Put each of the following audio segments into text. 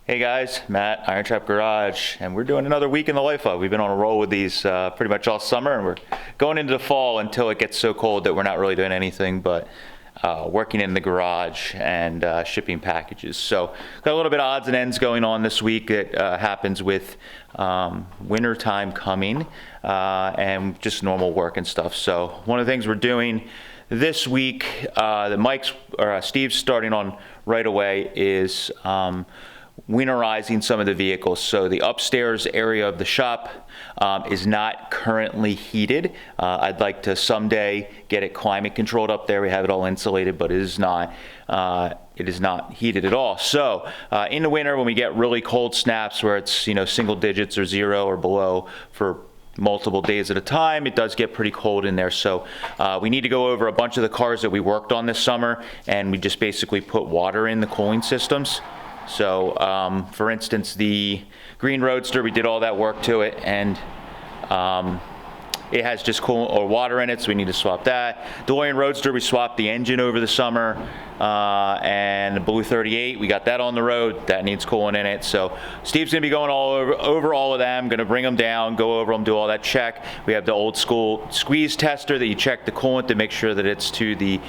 Hey guys, Matt, IronTrap Garage, and we're doing another week in the life of. We've been on a roll with these pretty much all summer, and we're going into the fall until it gets so cold that we're not really doing anything but working in the garage and shipping packages. So got a little bit of odds and ends going on this week. It happens with winter time coming and just normal work and stuff. So one of the things we're doing this week that Steve's starting on right away is winterizing some of the vehicles. So the upstairs area of the shop is not currently heated. I'd like to someday get it climate controlled up there. We have it all insulated, but it is not heated at all. So in the winter, when we get really cold snaps where it's single digits or 0 or below for multiple days at a time, it does get pretty cold in there. So we need to go over a bunch of the cars that we worked on this summer, and we just basically put water in the cooling systems. So for instance, the green Roadster, we did all that work to it, and it has just water in it, so we need to swap that. DeLorean Roadster, we swapped the engine over the summer, and the Blue 38, we got that on the road. That needs coolant in it. So Steve's gonna be going over all of them, gonna bring them down, go over them, do all that check. We have the old school squeeze tester that you check the coolant to make sure that it's to the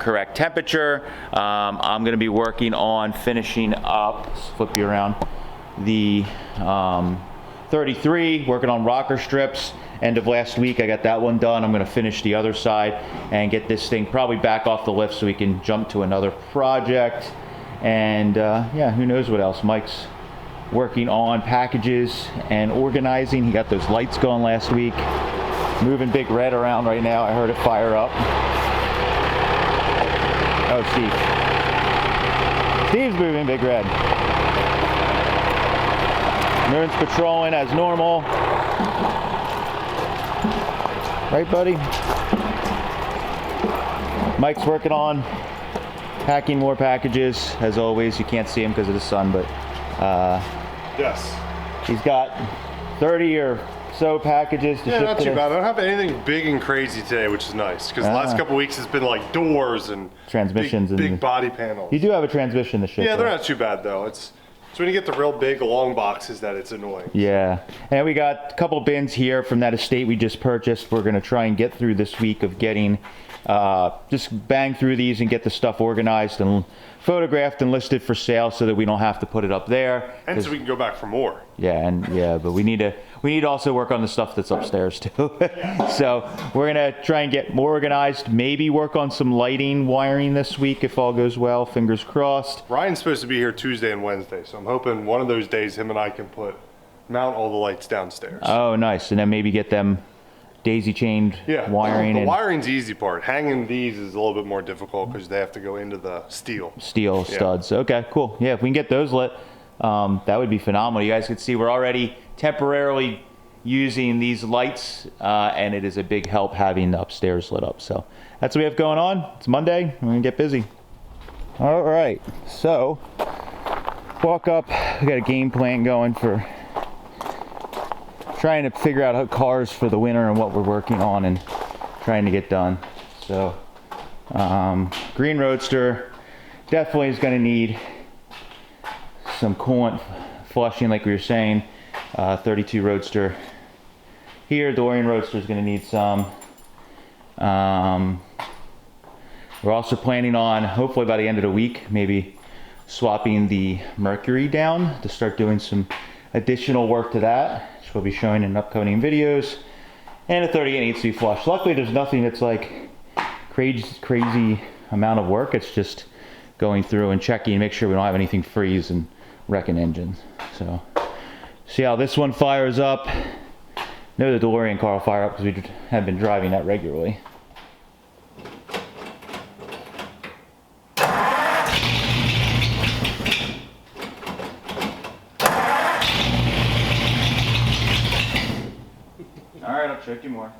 correct temperature. I'm gonna be working on finishing up, let's flip you around, the 33, working on rocker strips. End of last week, I got that one done. I'm gonna finish the other side and get this thing probably back off the lift so we can jump to another project. And yeah, who knows what else. Mike's working on packages and organizing. He got those lights going last week. Moving Big Red around right now. I heard it fire up. Oh, Steve's moving Big Red. Moon's patrolling as normal. Right, buddy? Mike's working on packing more packages. As always, you can't see him because of the sun, but yes, he's got 30 or so packages to ship not today. too bad. I don't have anything big and crazy today, which is nice, because the last couple weeks it's been like doors and transmissions big and body panels. You do have a transmission to ship. Yeah, they're not too bad though. It's when you get the real big long boxes that it's annoying. Yeah, and we got a couple bins here from that estate we just purchased. We're gonna try and get through this week of getting, just bang through these and get the stuff organized and photographed and listed for sale so that we don't have to put it up there. And so we can go back for more. Yeah, but we need to also work on the stuff that's upstairs too. So we're gonna try and get more organized, maybe work on some lighting wiring this week if all goes well, fingers crossed. Ryan's supposed to be here Tuesday and Wednesday, so I'm hoping one of those days him and I can mount all the lights downstairs. Oh, nice, and then maybe get them daisy chained wiring. The wiring's the easy part. Hanging these is a little bit more difficult because they have to go into the steel studs. Okay, cool. Yeah, if we can get those lit, that would be phenomenal. You guys can see we're already temporarily using these lights, and it is a big help having the upstairs lit up. So that's what we have going on. It's Monday. We're gonna get busy. All right, so walk up. We got a game plan going for trying to figure out how cars for the winter and what we're working on and trying to get done. So green Roadster definitely is going to need some coolant flushing like we were saying. 32 Roadster here. DeLorean Roadster is going to need some. We're also planning on, hopefully by the end of the week, maybe swapping the Mercury down to start doing some additional work to that, which we'll be showing in upcoming videos. And the 38 needs to be flushed. Luckily, there's nothing that's like crazy amount of work. It's just going through and checking and make sure we don't have anything freeze and wrecking engines. So see how this one fires up. I know the DeLorean car will fire up because we have been driving that regularly. All right, I'll trick you more.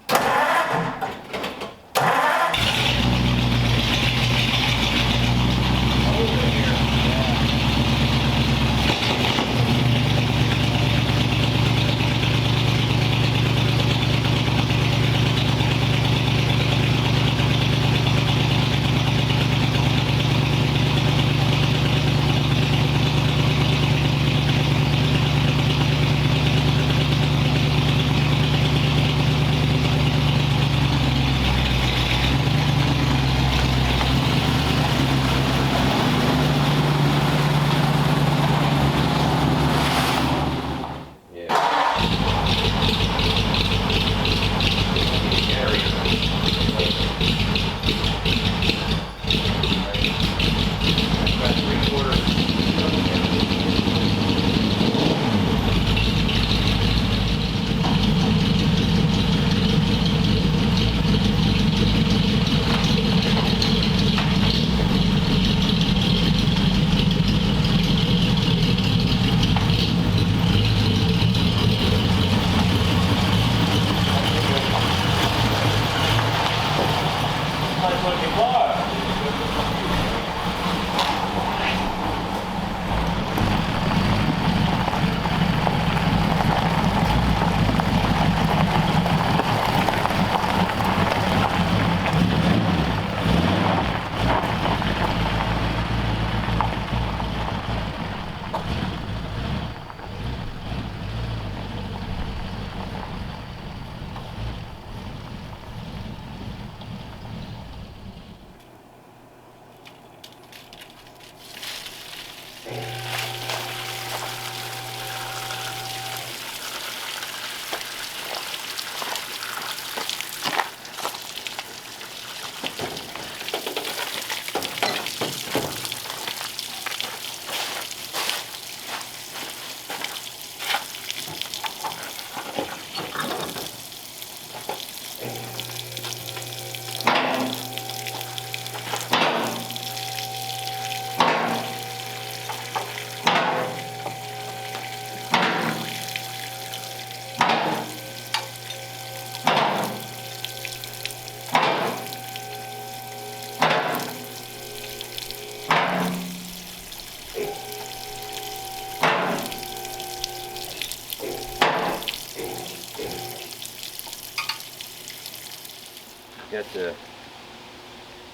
got the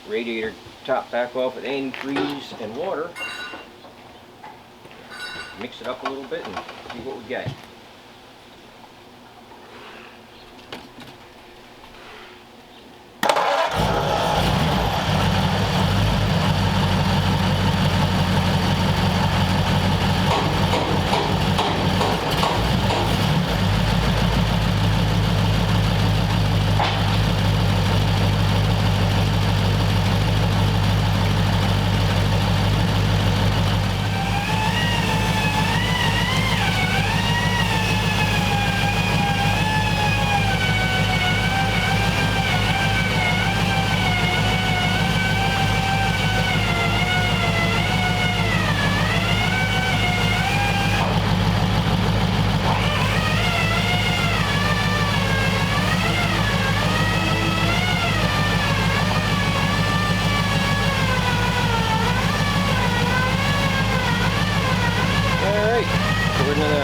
radiator top back off with antifreeze and water. Mix it up a little bit and see what we get.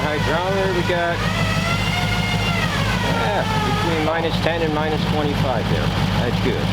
Hydrometer we got between -10 and -25 there. That's good.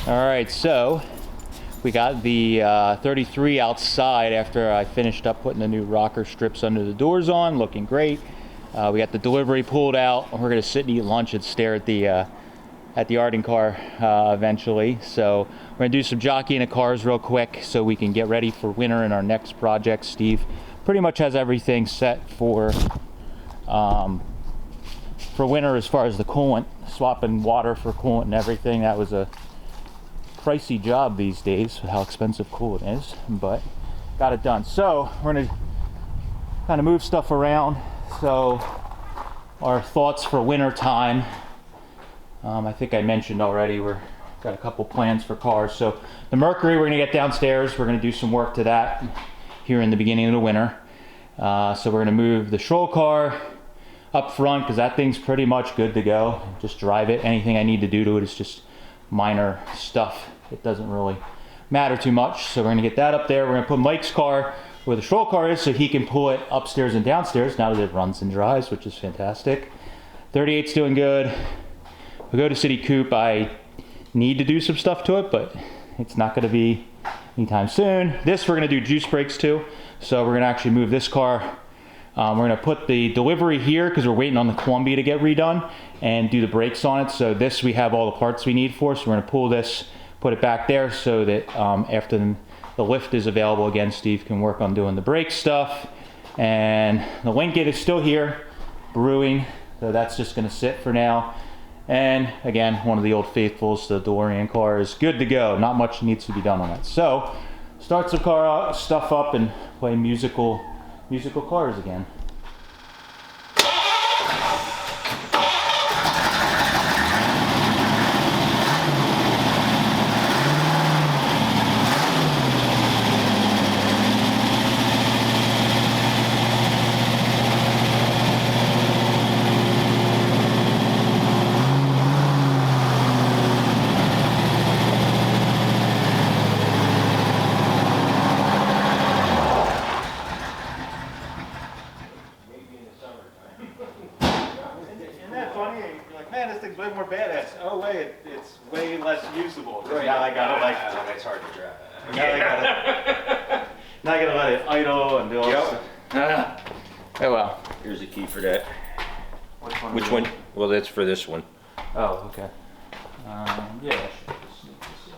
All right, so we got the 33 outside after I finished up putting the new rocker strips under the doors on, looking great. We got the delivery pulled out. We're gonna sit and eat lunch and stare at the Arden car eventually. So we're gonna do some jockeying of cars real quick so we can get ready for winter and our next project. Steve pretty much has everything set for winter as far as the coolant, swapping water for coolant and everything. That was a pricey job these days with how expensive coolant is, but got it done. So we're gonna kind of move stuff around. So our thoughts for winter time, I think I mentioned already, we're got a couple plans for cars. So the Mercury we're gonna get downstairs. We're gonna do some work to that here in the beginning of the winter. So we're gonna move the Stroll car up front because that thing's pretty much good to go. Just drive it. Anything I need to do to it is just minor stuff. It doesn't really matter too much. So we're gonna get that up there. We're gonna put Mike's car where the Stroll car is so he can pull it upstairs and downstairs now that it runs and drives, which is fantastic. 38's doing good. We go to City Coupe. I need to do some stuff to it, but it's not gonna be anytime soon. This we're gonna do juice brakes too. So we're gonna actually move this car We're going to put the delivery here because we're waiting on the Columbia to get redone and do the brakes on it. So this we have all the parts we need for. So we're going to pull this, put it back there so that after the lift is available again, Steve can work on doing the brake stuff. And the Linkit is still here, brewing. So that's just going to sit for now. And again, one of the old faithfuls, the DeLorean car is good to go. Not much needs to be done on it. So start the car stuff up and play musical cars again. Man, this thing's way more badass. Oh wait, it's way less usable. Right. Now I gotta like, it's hard to drive. now I gotta let it idle and do all this stuff. Oh well. Here's the key for that. Which one? Well, that's for this one. Oh, okay. Yeah. I should just sneak this in.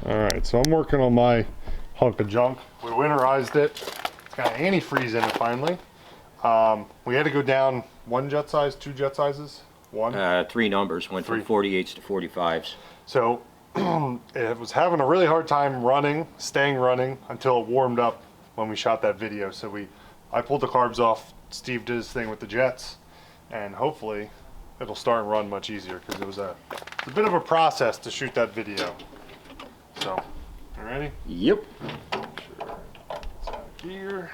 Alright, so I'm working on my hunk of junk. We winterized it. It's got antifreeze in it finally. We had to go down one jet size, two jet sizes. One. 3 numbers, went from 48s to 45s. So it was having a really hard time staying running until it warmed up when we shot that video. So I pulled the carbs off, Steve did his thing with the jets, and hopefully it'll start and run much easier because it was a bit of a process to shoot that video. So, you ready? Yep. Sure. It's out of gear.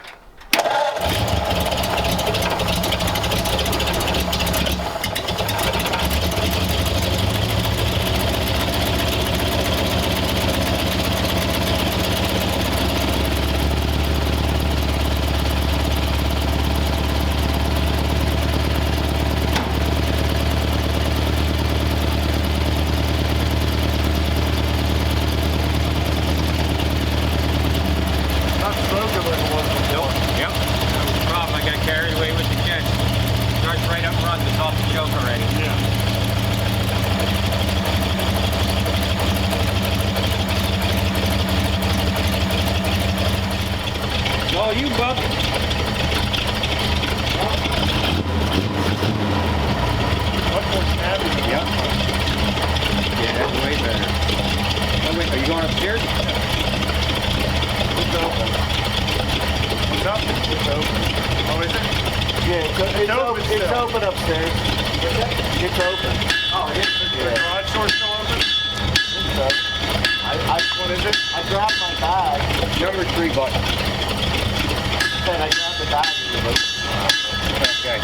here? It's open. What's up? It's open. Oh, is it? Yeah, it's open upstairs. It's open. Oh, it is. Is the garage door still open? What is it? I grabbed my bag. Number 3 button. Then I grabbed the bag. Okay.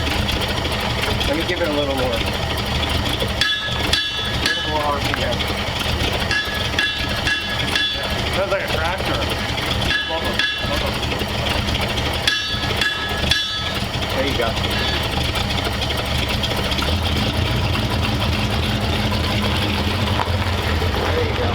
Let me give it a little more. RPM. Sounds like a tractor. There you go. There you go.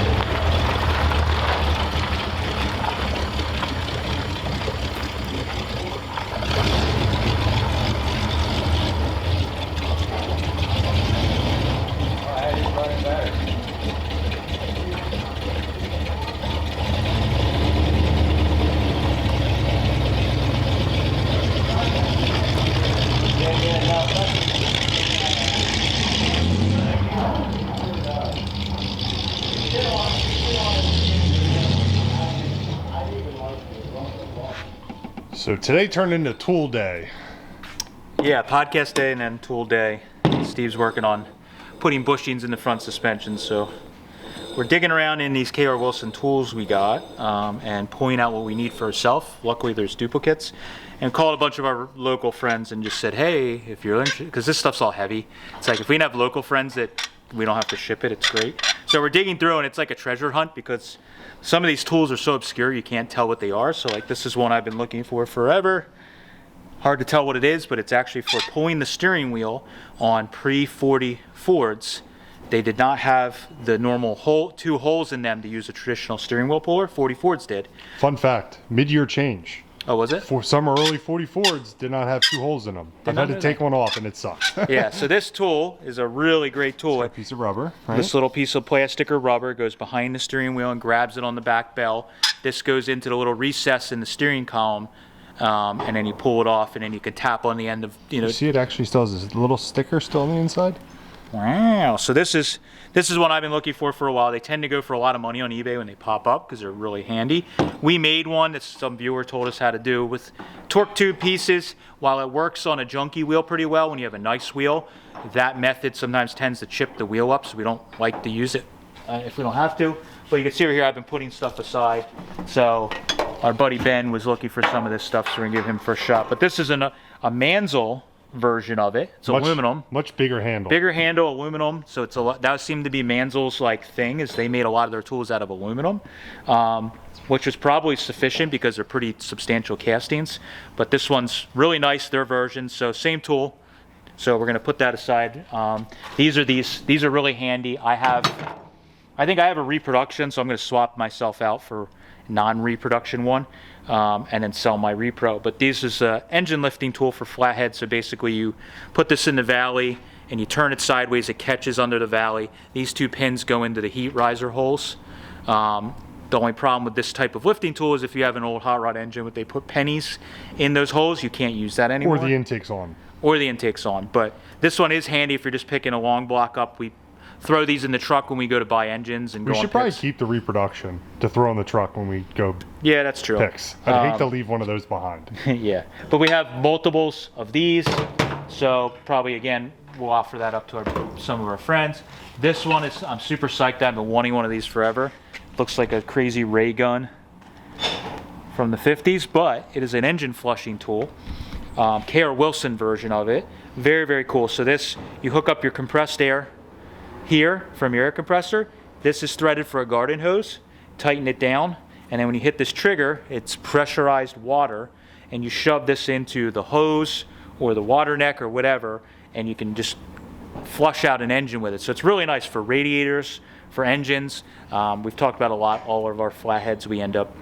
Alright, it's running better. So today turned into tool day. Yeah, podcast day and then tool day. Steve's working on putting bushings in the front suspension, so we're digging around in these K.R. Wilson tools we got and pulling out what we need for ourselves. Luckily, there's duplicates. And called a bunch of our local friends and just said, hey, if you're interested, because this stuff's all heavy. It's like if we can have local friends that we don't have to ship it, it's great. So we're digging through and it's like a treasure hunt because some of these tools are so obscure you can't tell what they are. So like this is one I've been looking for forever. Hard to tell what it is, but it's actually for pulling the steering wheel on pre-40 Fords. They did not have the normal 2 holes in them to use a traditional steering wheel puller. 40 Fords did. Fun fact, mid-year change. Oh, was it? For some early 40 Fords did not have 2 holes in them. I've not had to know take one off and it sucks. Yeah, so this tool is a really great tool. A piece of rubber, right? This little piece of plastic or rubber goes behind the steering wheel and grabs it on the back bell. This goes into the little recess in the steering column, and then you pull it off, and then you can tap on the end of, You see it actually still has this little sticker still on the inside? Wow. So this is what I've been looking for a while. They tend to go for a lot of money on eBay when they pop up because they're really handy. We made one that some viewer told us how to do with torque tube pieces. While it works on a junky wheel pretty well when you have a nice wheel, that method sometimes tends to chip the wheel up, so we don't like to use it if we don't have to. But you can see over here I've been putting stuff aside. So our buddy Ben was looking for some of this stuff, so we're going to give him first shot. But this is a Mansell version of it. It's aluminum. Much bigger handle. Bigger handle, aluminum. So it's a lot. That seemed to be Mansell's like thing, is they made a lot of their tools out of aluminum, which was probably sufficient because they're pretty substantial castings. But this one's really nice, their version. So same tool. So we're gonna put that aside. These are really handy. I think I have a reproduction, so I'm gonna swap myself out for non-reproduction one. And then sell my repro. But this is an engine lifting tool for flathead. So basically you put this in the valley and you turn it sideways, it catches under the valley. These 2 pins go into the heat riser holes. The only problem with this type of lifting tool is if you have an old hot rod engine where they put pennies in those holes, you can't use that anymore. Or the intake's on. Or the intake's on. But this one is handy if you're just picking a long block up. We throw these in the truck when we go to buy engines and We go on should probably picks. keep the reproduction to throw in the truck when we go Yeah, that's true. picks. I'd hate to leave one of those behind. Yeah, but we have multiples of these, so probably again we'll offer that up to some of our friends. This one is, I'm super psyched. I've been wanting one of these forever. Looks like a crazy ray gun from the 50s, but it is an engine flushing tool. K.R. Wilson version of it. Very, very cool. So this, you hook up your compressed air here from your air compressor. This is threaded for a garden hose. Tighten it down, and then when you hit this trigger, it's pressurized water, and you shove this into the hose or the water neck or whatever, and you can just flush out an engine with it. So it's really nice for radiators, for engines. We've talked about a lot, all of our flatheads, we end up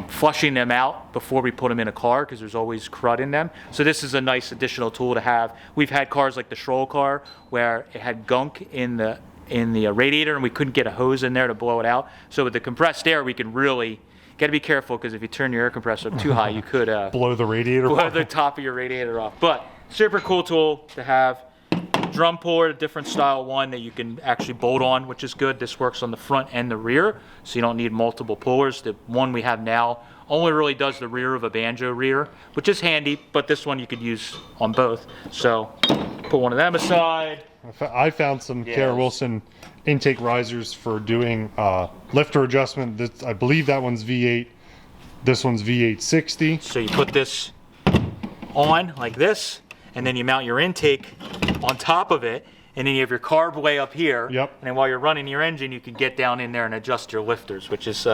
flushing them out before we put them in a car because there's always crud in them. So this is a nice additional tool to have. We've had cars like the Schroll car where it had gunk in the radiator and we couldn't get a hose in there to blow it out. So with the compressed air, we can really, got to be careful because if you turn your air compressor up too high, you could Blow the radiator blow off. the top of your radiator off. But super cool tool to have. drum puller, a different style one that you can actually bolt on, which is good. This works on the front and the rear, so you don't need multiple pullers. The one we have now only really does the rear of a banjo rear, which is handy, but this one you could use on both. So put one of them aside. I found some Yes. Kara Wilson intake risers for doing lifter adjustment. This, I believe that one's V8. This one's V860. So you put this on like this, and then you mount your intake on top of it, and then you have your carb way up here. Yep. And then while you're running your engine, you can get down in there and adjust your lifters, which is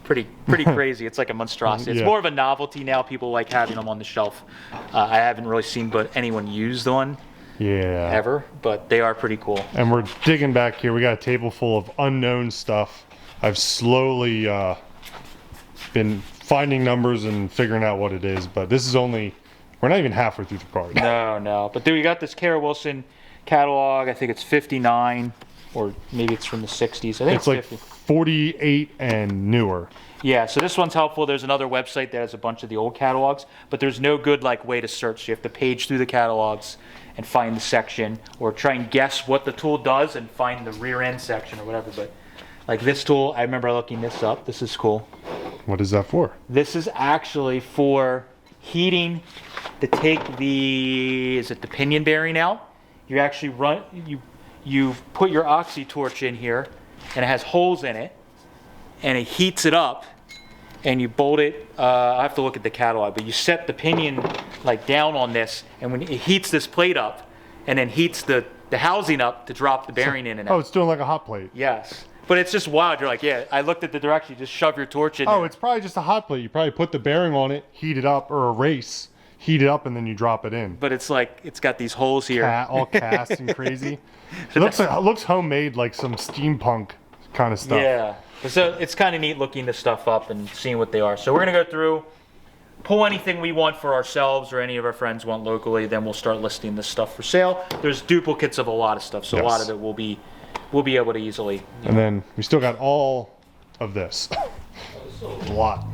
pretty crazy. It's like a monstrosity. It's Yeah. more of a novelty now. People like having them on the shelf. I haven't really seen anyone use one Yeah. ever, but they are pretty cool. And we're digging back here. We got a table full of unknown stuff. I've slowly been finding numbers and figuring out what it is, but this is only, we're not even halfway through the card. No. But there you got this Kara Wilson catalog. I think it's 59, or maybe it's from the 60s. I think It's like 50. 48 and newer. Yeah, so this one's helpful. There's another website that has a bunch of the old catalogs, but there's no good way to search. You have to page through the catalogs and find the section, or try and guess what the tool does and find the rear end section or whatever. But like this tool, I remember looking this up. This is cool. What is that for? This is actually for heating to take the pinion bearing out. You actually you put your oxy torch in here, and it has holes in it, and it heats it up, and you bolt it. I have to look at the catalog, but you set the pinion down on this, and when it heats this plate up, and then heats the housing up to drop the bearing in and out. Oh, it's doing like a hot plate. Yes, but it's just wild. You're like, yeah. I looked at the direction. You just shove your torch in. Oh, there. it's probably just a hot plate. You probably put the bearing on it, heat it up, or a race, heat it up, and then you drop it in. But it's it's got these holes here. All cast and crazy. It looks homemade, like some steampunk kind of stuff. Yeah. So it's kind of neat looking this stuff up and seeing what they are. So we're going to go through, pull anything we want for ourselves or any of our friends want locally, then we'll start listing this stuff for sale. There's duplicates of a lot of stuff, so a lot Yes. of it we'll be able to easily. And then we still got all of this. A lot.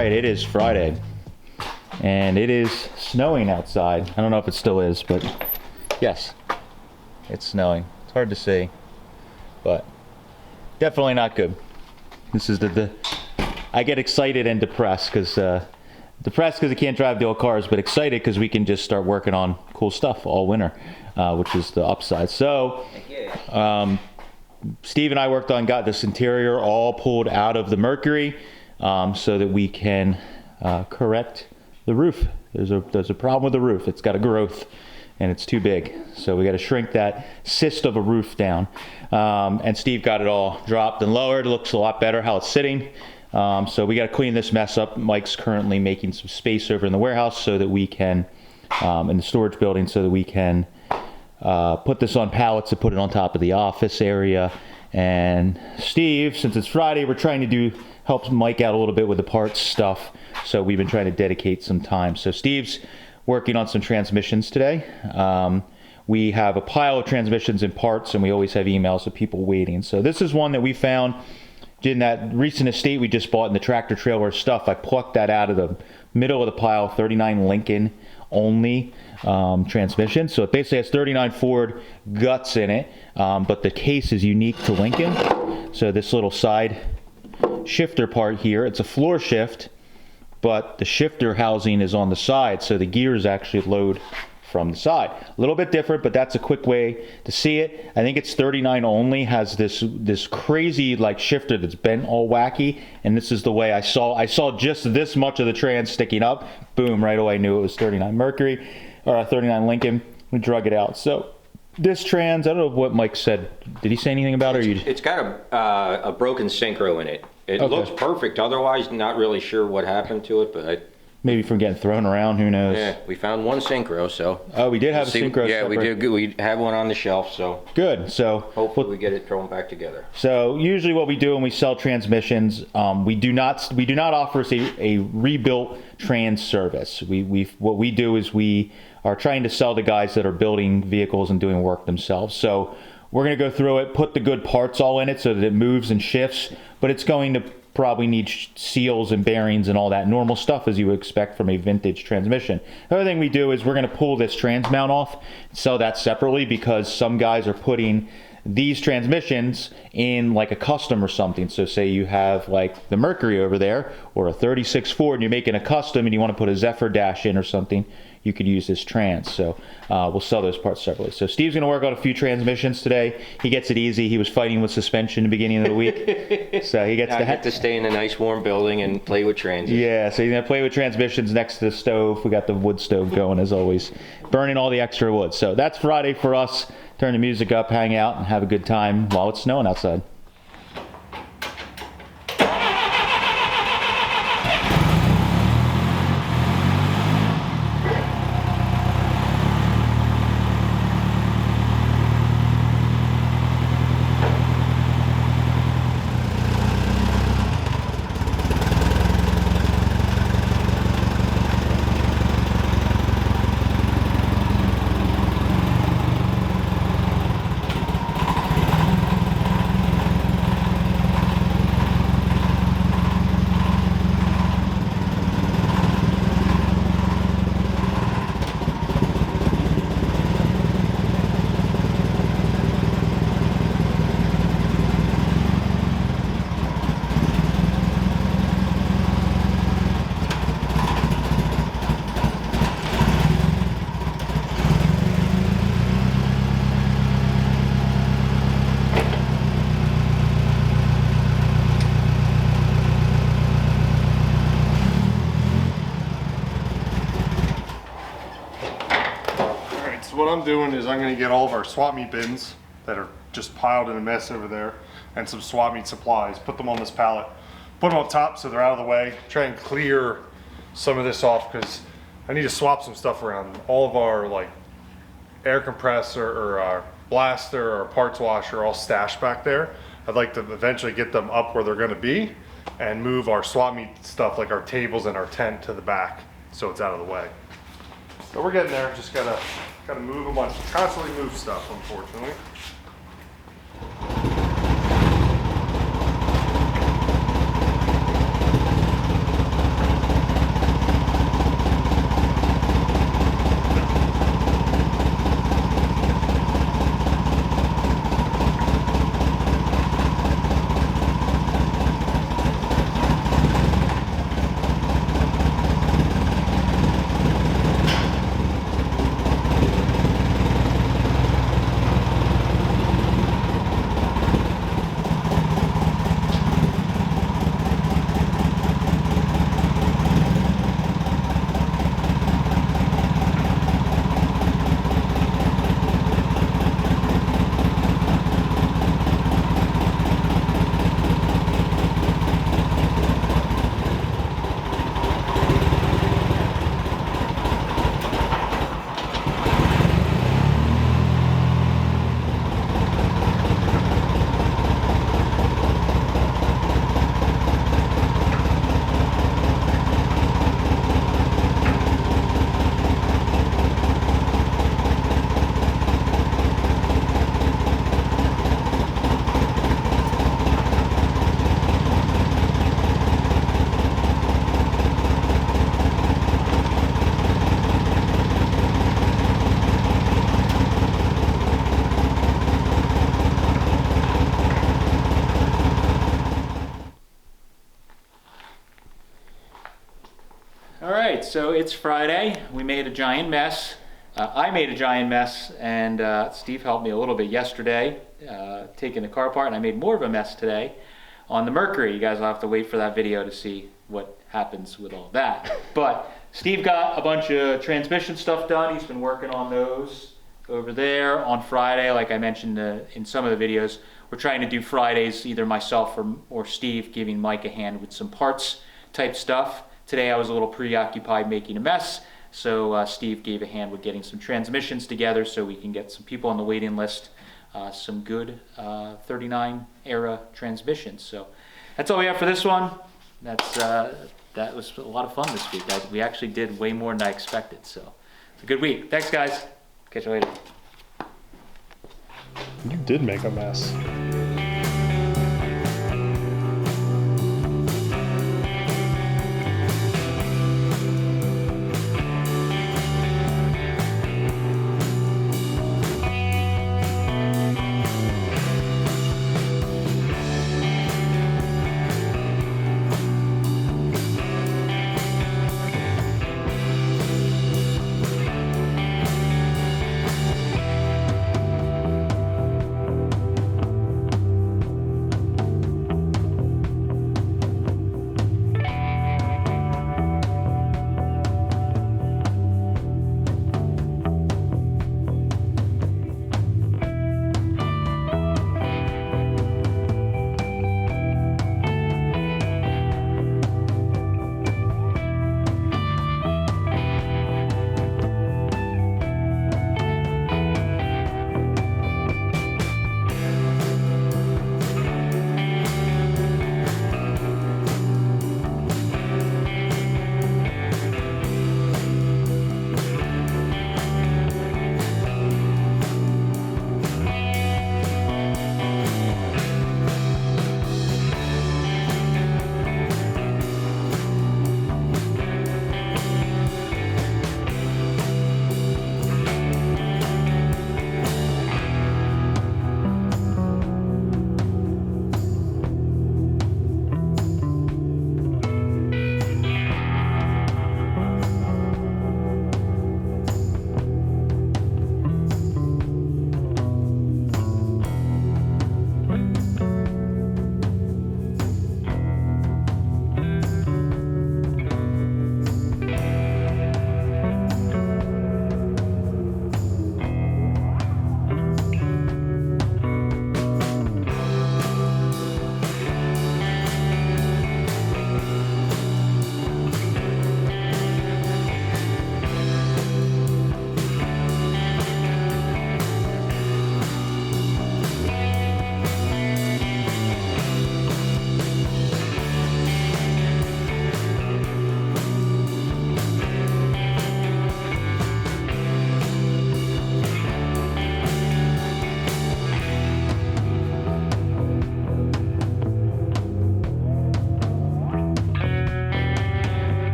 right, it is Friday, and it is snowing outside. I don't know if it still is, but yes, it's snowing. It's hard to see, but definitely not good. This is I get excited and depressed because I can't drive the old cars, but excited because we can just start working on cool stuff all winter, which is the upside. So, Steve and I got this interior all pulled out of the Mercury so that we can correct the roof. There's a problem with the roof. It's got a growth and it's too big. So we got to shrink that cyst of a roof down. And Steve got it all dropped and lowered. It looks a lot better how it's sitting. So we got to clean this mess up. Mike's currently making some space over in the warehouse so that we can, in the storage building, so that we can put this on pallets to put it on top of the office area. And Steve, since it's Friday, we're trying to help Mike out a little bit with the parts stuff. So we've been trying to dedicate some time. So Steve's working on some transmissions today. We have a pile of transmissions and parts, and we always have emails of people waiting. So this is one that we found in that recent estate we just bought in the tractor trailer stuff. I plucked that out of the middle of the pile, 39 Lincoln only transmission. So it basically has 39 Ford guts in it, but the case is unique to Lincoln. So this little side shifter part here, it's a floor shift, but the shifter housing is on the side, so the gears actually load from the side. A little bit different, but that's a quick way to see it. I think it's 39 only, has this crazy like shifter that's bent all wacky, and this is the way I saw just this much of the trans sticking up. Boom, right away I knew it was 39 Mercury, or 39 Lincoln. We drug it out. So this trans, I don't know what Mike said. Did he say anything about it? Or you... It's got a broken synchro in it. It Okay. looks perfect. Otherwise, not really sure what happened to it, but Maybe from getting thrown around, who knows? yeah, we found one synchro, so. Oh, we did have a synchro. Yeah, we separate. did. We have one on the shelf, so Good. So hopefully we get it thrown back together. So usually what we do when we sell transmissions, we do not offer a rebuilt trans service. What we do is we are trying to sell to guys that are building vehicles and doing work themselves. So we're going to go through it, put the good parts all in it so that it moves and shifts, but it's going to probably need seals and bearings and all that normal stuff as you would expect from a vintage transmission. The other thing we do is we're going to pull this trans mount off and sell that separately, because some guys are putting these transmissions in like a custom or something. So say you have like the Mercury over there or a 36 Ford and you're making a custom and you want to put a Zephyr dash in or something, you could use this trans. So we'll sell those parts separately. So Steve's going to work on a few transmissions today. He gets it easy. He was fighting with suspension in the beginning of the week. So he gets I get to stay in a nice warm building and play with transit. Yeah, so you're going to play with transmissions next to the stove. We got the wood stove going as always, burning all the extra wood. So that's Friday for us. Turn the music up, hang out, and have a good time while it's snowing outside. So what I'm doing is I'm going to get all of our swap meet bins that are just piled in a mess over there and some swap meet supplies, put them on this pallet, put them on top so they're out of the way, try and clear some of this off because I need to swap some stuff around. All of our like air compressor or our blaster or parts washer are all stashed back there. I'd like to eventually get them up where they're going to be and move our swap meet stuff like our tables and our tent to the back so it's out of the way. So we're getting there, just gotta move a bunch, constantly move stuff, unfortunately. so it's Friday. We made a giant mess. I made a giant mess, and Steve helped me a little bit yesterday, taking the car apart, and I made more of a mess today on the Mercury. You guys will have to wait for that video to see what happens with all that. But Steve got a bunch of transmission stuff done. He's been working on those over there. On Friday, like I mentioned in some of the videos, we're trying to do Fridays, either myself or Steve, giving Mike a hand with some parts type stuff. Today I was a little preoccupied making a mess, so Steve gave a hand with getting some transmissions together so we can get some people on the waiting list, some good 39 era transmissions. So that's all we have for this one. That was a lot of fun this week. We actually did way more than I expected, so it's a good week. Thanks, guys. Catch you later. You did make a mess.